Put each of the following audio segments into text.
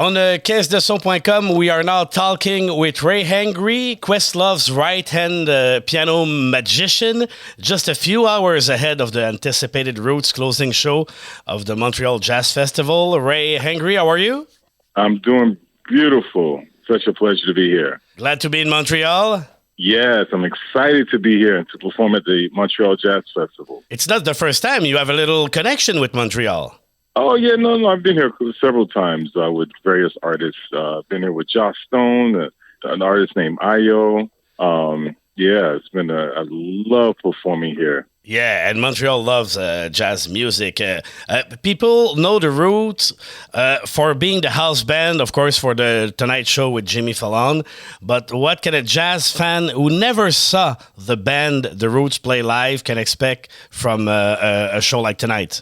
On caisse-de-son.com, we are now talking with Ray Hangry, Questlove's right-hand piano magician, just a few hours ahead of the anticipated Roots closing show of the Montreal Jazz Festival. Ray Hangry, how are you? I'm doing beautiful. Such a pleasure to be here. Glad to be in Montreal. Yes, I'm excited to be here and to perform at the Montreal Jazz Festival. It's not the first time. You have a little connection with Montreal. Oh, yeah, no, I've been here several times with various artists. Been here with Josh Stone, an artist named Ayo. It's been I love performing here. Yeah, and Montreal loves jazz music. People know the Roots for being the house band, of course, for the Tonight Show with Jimmy Fallon. But what can a jazz fan who never saw the band, the Roots, play live can expect from a show like tonight?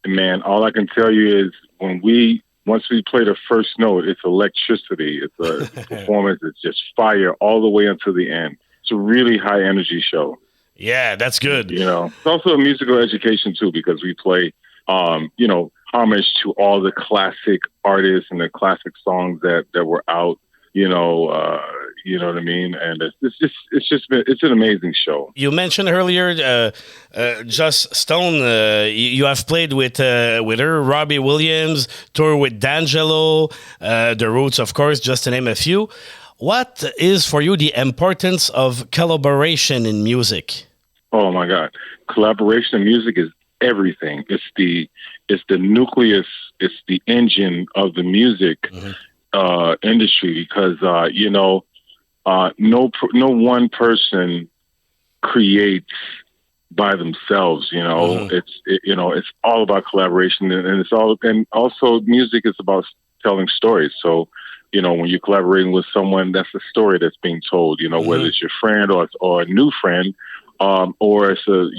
Man, all I can tell you is once we play the first note, it's electricity. It's a performance. It's just fire all the way until the end. It's a really high energy show. Yeah, that's good. It's also a musical education too, because we play, homage to all the classic artists and the classic songs that were out. You know what I mean? And it's an amazing show. You mentioned earlier, Joss Stone. You have played with her, Robbie Williams, tour with D'Angelo, the Roots, of course, just to name a few. What is for you the importance of collaboration in music? Oh my God, collaboration in music is everything. It's the nucleus. It's the engine of the music industry, because no one person creates by themselves. It's all about collaboration, and also music is about telling stories. So when you're collaborating with someone, that's a story that's being told. Whether it's your friend or a new friend, or it's a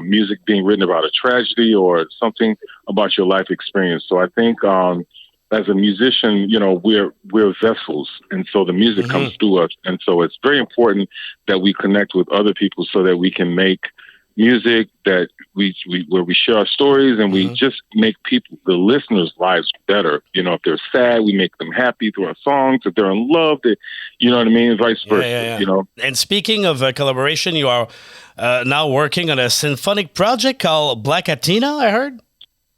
music being written about a tragedy or something about your life experience. So I think as a musician, we're vessels, and so the music comes through us, and so it's very important that we connect with other people so that we can make music that where we share our stories, and we just make the listeners' lives better. If they're sad, we make them happy through our songs. If they're in love, you know what I mean, and vice versa. Yeah. And speaking of collaboration, you are now working on a symphonic project called Black Athena, I heard.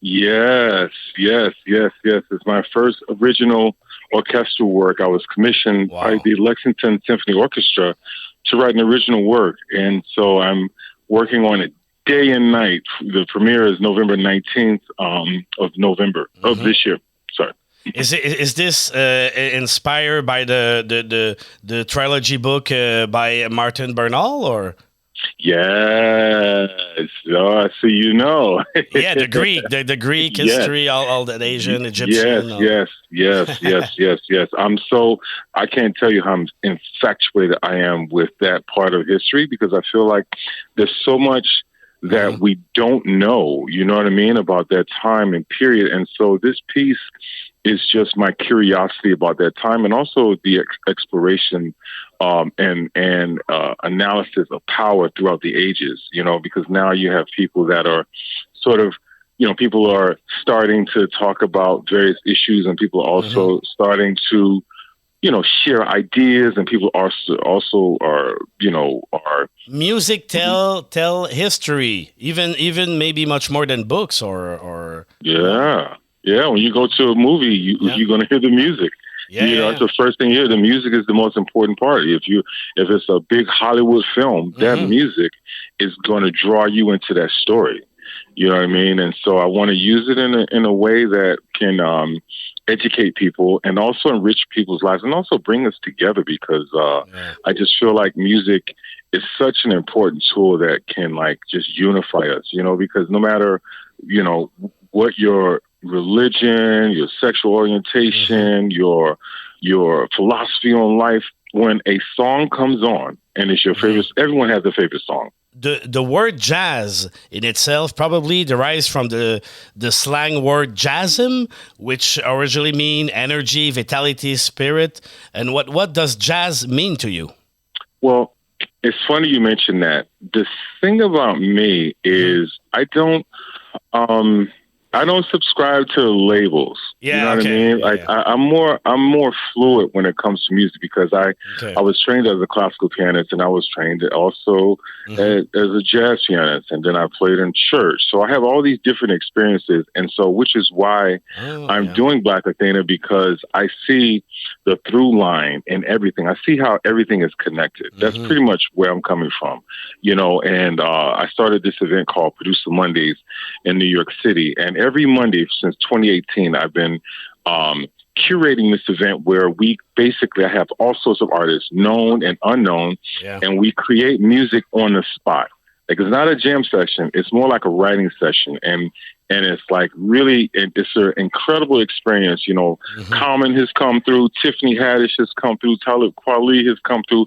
Yes. It's my first original orchestral work. I was commissioned by the Lexington Symphony Orchestra to write an original work, and so I'm working on it day and night. The premiere is November 19th of November of this year. Sorry. Is this inspired by the trilogy book by Martin Bernal, or? Yes. Oh, so Yeah, the Greek history, all that Asian, Egyptian. Yes. I can't tell you how infatuated I am with that part of history, because I feel like there's so much that we don't know, you know what I mean, about that time and period. And so this piece is just my curiosity about that time, and also the exploration and analysis of power throughout the ages, because now you have people that are sort of, people are starting to talk about various issues, and people are also starting to, share ideas, and people are also are music tell history, even maybe much more than books or. Yeah. When you go to a movie, you're going to hear the music. That's the first thing you hear. The music is the most important part. If it's a big Hollywood film, that music is going to draw you into that story. You know what I mean? And so I want to use it in a way that can educate people and also enrich people's lives, and also bring us together, because I just feel like music is such an important tool that can just unify us, because no matter, what your religion, your sexual orientation, your philosophy on life, when a song comes on and it's your favorite, everyone has a favorite song. The word jazz in itself probably derives from the slang word jazzum, which originally mean energy, vitality, spirit. And what does jazz mean to you? Well, it's funny you mentioned that. The thing about me is I don't I don't subscribe to labels. Yeah, you know what I okay. mean? Yeah, Like yeah. I'm more fluid when it comes to music because Okay. I was trained as a classical pianist and I was trained also as a jazz pianist, and then I played in church. So I have all these different experiences, and so which is why Oh, I'm yeah. doing Black Athena, because I see the through line in everything. I see how everything is connected. That's pretty much where I'm coming from, And I started this event called Producer Mondays in New York City, and every Monday since 2018, I've been curating this event where I have all sorts of artists, known and unknown, Yeah. and we create music on the spot. Like, it's not a jam session; it's more like a writing session, and it's like really, it's an incredible experience. Common has come through, Tiffany Haddish has come through, Talib Kweli has come through,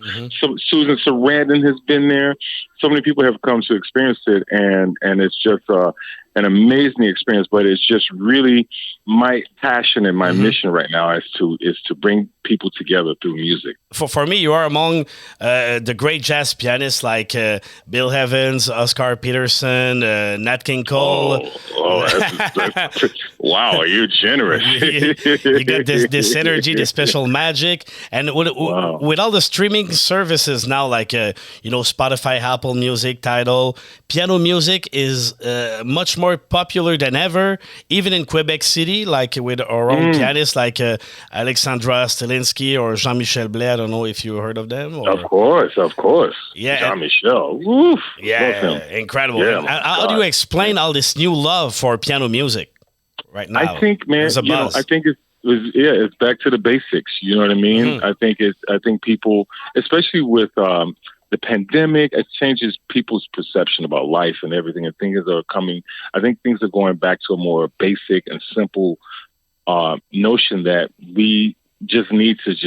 Susan Sarandon has been there. So many people have come to experience it, and it's just an amazing experience. But it's just really my passion and my mission right now is to bring people together through music. For me, you are among the great jazz pianists like Bill Evans, Oscar Peterson, Nat King Cole. That's wow, you're generous. You got this energy, this special magic, and Wow. with all the streaming services now, like Spotify, Apple Music, Tidal, piano music is much more popular than ever, even in Quebec City, like with our own pianists like Alexandra Stilinski or Jean-Michel Blais. I don't know if you heard of them. Or... Of course. Yeah. Jean-Michel. Woof. Yeah, Love him. incredible. Yeah, And my how do you God. explain all this new love for piano music right now? I think, man, There's a buzz. I think it's back to the basics. You know what I mean? I think people, especially with the pandemic, it changes people's perception about life and everything. And I think things are going back to a more basic and simple notion that we just need to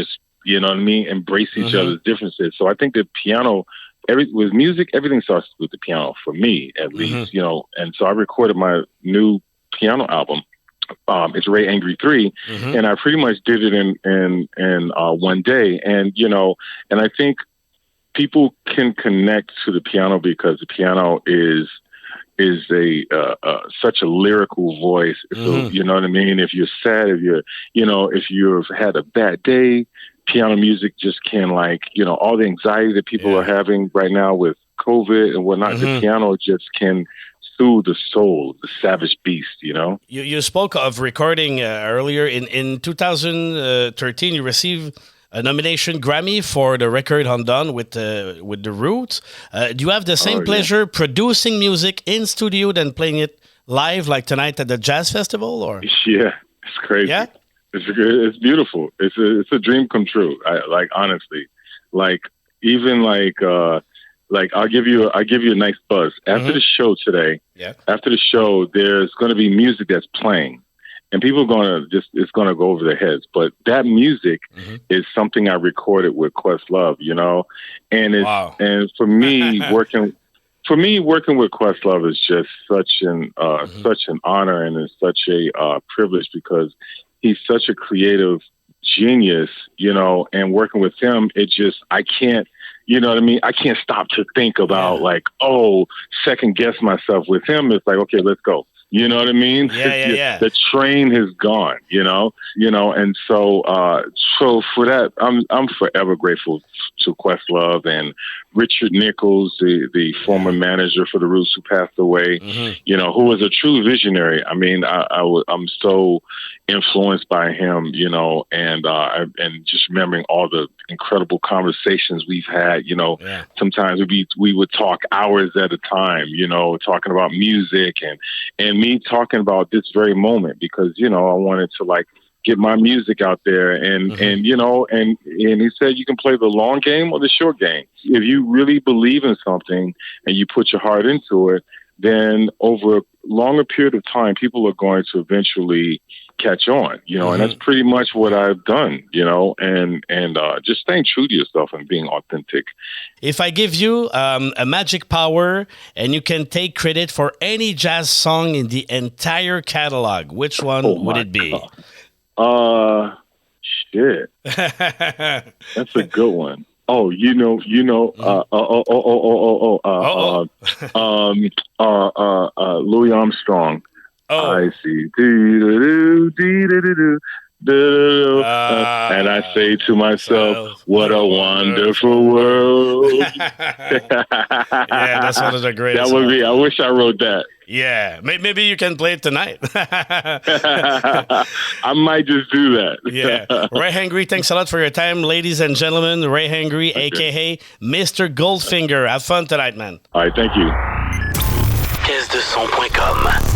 embrace each other's differences. So I think the piano, with music, everything starts with the piano for me, at least, And so I recorded my new piano album. It's Ray Angry 3, and I pretty much did it in one day. And and I think people can connect to the piano because the piano is such a lyrical voice. So you know what I mean? If you're sad, if you've had a bad day, piano music just can, all the anxiety that people are having right now with COVID and whatnot, the piano just can soothe the soul, the savage beast, You spoke of recording earlier. In 2013, you received a nomination Grammy for the record Undone with the Roots. Do you have the same pleasure producing music in studio than playing it live, like tonight at the Jazz Festival? Or yeah, it's crazy. Yeah? It's beautiful. It's a dream come true. Honestly, even I'll give you a nice buzz after the show today. Yeah. After the show, there's going to be music that's playing. And people are it's going to go over their heads. But that music is something I recorded with Questlove, and and for me, working with Questlove is just such an honor, and it's such a privilege because he's such a creative genius, and working with him, I can't, I can't stop to think about second guess myself with him. It's like, okay, let's go. You know what I mean? Yeah. The train has gone, and so for that, I'm forever grateful to Questlove and Richard Nichols, the former manager for the Roots, who passed away, who was a true visionary. I mean, I'm so influenced by him, and just remembering all the incredible conversations we've had, sometimes we would talk hours at a time, talking about music and me talking about this very moment because, I wanted to get my music out there and he said, you can play the long game or the short game. If you really believe in something and you put your heart into it, then over a longer period of time, people are going to eventually catch on, and that's pretty much what I've done, and just staying true to yourself and being authentic. If I give you a magic power and you can take credit for any jazz song in the entire catalog, which one would it be? God. Shit. That's a good one. Oh, Louis Armstrong. Oh. I see. Dee-doo-doo, dee-doo-doo-doo. And I say to myself, what a wonderful world. Yeah, that's one of the greatest. That would be, I wish I wrote that. Yeah, maybe you can play it tonight. I might just do that. Yeah. Ray Hangry, thanks a lot for your time, ladies and gentlemen. Ray Hangry, a.k.a. Mr. Goldfinger. Have fun tonight, man. All right, thank you. Caisse de son.com